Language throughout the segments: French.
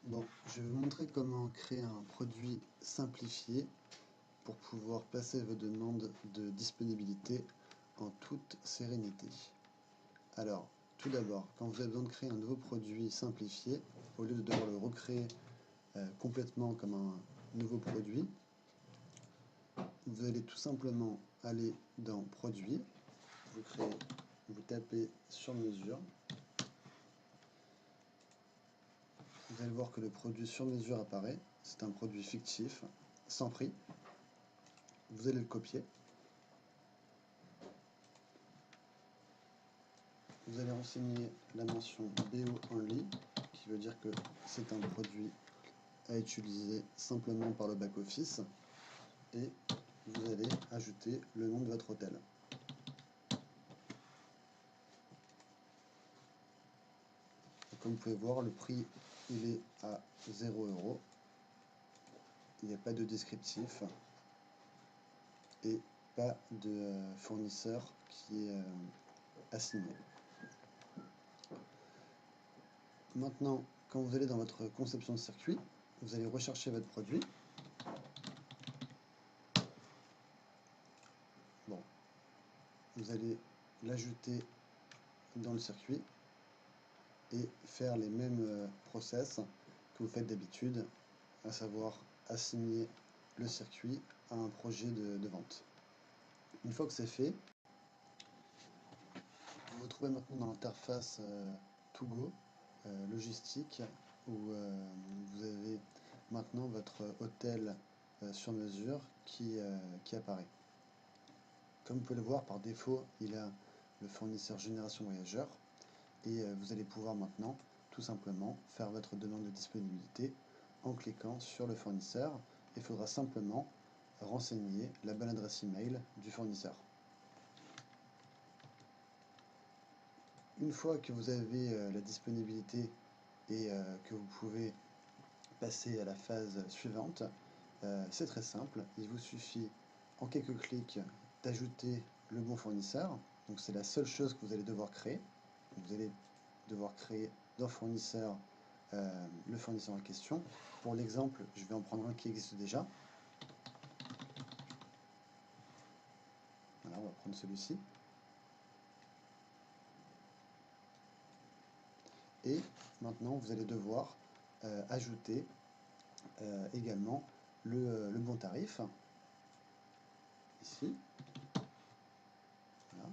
Bon, je vais vous montrer comment créer un produit simplifié pour pouvoir passer vos demandes de disponibilité en toute sérénité. Alors, tout d'abord, quand vous avez besoin de créer un nouveau produit simplifié, au lieu de devoir le recréer complètement comme un nouveau produit, vous allez tout simplement aller dans Produit, vous tapez sur mesure. Vous allez voir que le produit sur mesure apparaît. C'est un produit fictif, sans prix. Vous allez le copier. Vous allez renseigner la mention BO Only, qui veut dire que c'est un produit à utiliser simplement par le back-office. Et vous allez ajouter le nom de votre hôtel. Et comme vous pouvez voir, le prix il est à 0 €. Il n'y a pas de descriptif et pas de fournisseur qui est assigné. Maintenant, quand vous allez dans votre conception de circuit, vous allez rechercher votre produit. Bon, vous allez l'ajouter dans le circuit et faire les mêmes process que vous faites d'habitude, à savoir assigner le circuit à un projet de vente. Une fois que c'est fait, vous vous trouvez maintenant dans l'interface To-Go logistique où vous avez maintenant votre hôtel sur mesure qui apparaît. Comme vous pouvez le voir, par défaut, il a le fournisseur Génération Voyageur et vous allez pouvoir maintenant tout simplement faire votre demande de disponibilité en cliquant sur le fournisseur. Il faudra simplement renseigner la bonne adresse email du fournisseur. Une fois que vous avez la disponibilité et que vous pouvez passer à la phase suivante, c'est très simple. Il vous suffit en quelques clics d'ajouter le bon fournisseur. Donc c'est la seule chose que vous allez devoir créer. Vous allez devoir créer dans fournisseur le fournisseur en question. Pour l'exemple, je vais en prendre un qui existe déjà. Voilà, on va prendre celui-ci. Et maintenant, vous allez devoir ajouter également le bon tarif. Ici. Voilà.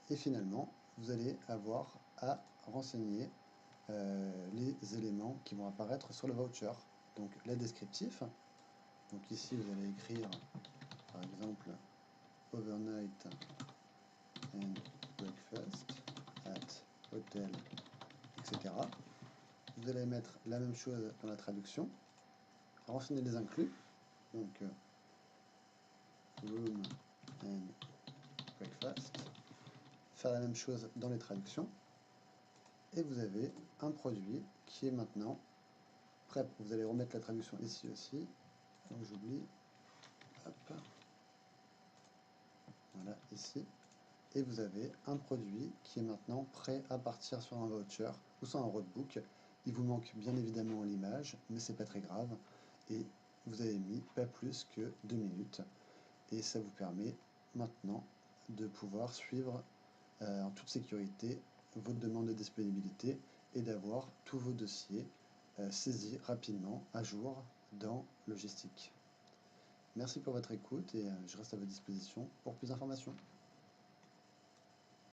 Et finalement, vous allez avoir à renseigner les éléments qui vont apparaître sur le voucher. Donc les descriptifs. Donc ici, vous allez écrire par exemple overnight and breakfast at hotel, etc. Vous allez mettre la même chose dans la traduction, renseigner les inclus, donc room and breakfast, faire la même chose dans les traductions, et vous avez un produit qui est maintenant prêt. Vous allez remettre la traduction ici aussi, donc j'oublie, hop, voilà, ici. Et vous avez un produit qui est maintenant prêt à partir sur un voucher ou sur un roadbook. Il vous manque bien évidemment l'image, mais c'est pas très grave. Et vous avez mis pas plus que 2 minutes. Et ça vous permet maintenant de pouvoir suivre en toute sécurité votre demande de disponibilité et d'avoir tous vos dossiers saisis rapidement à jour dans Logistique. Merci pour votre écoute et je reste à votre disposition pour plus d'informations.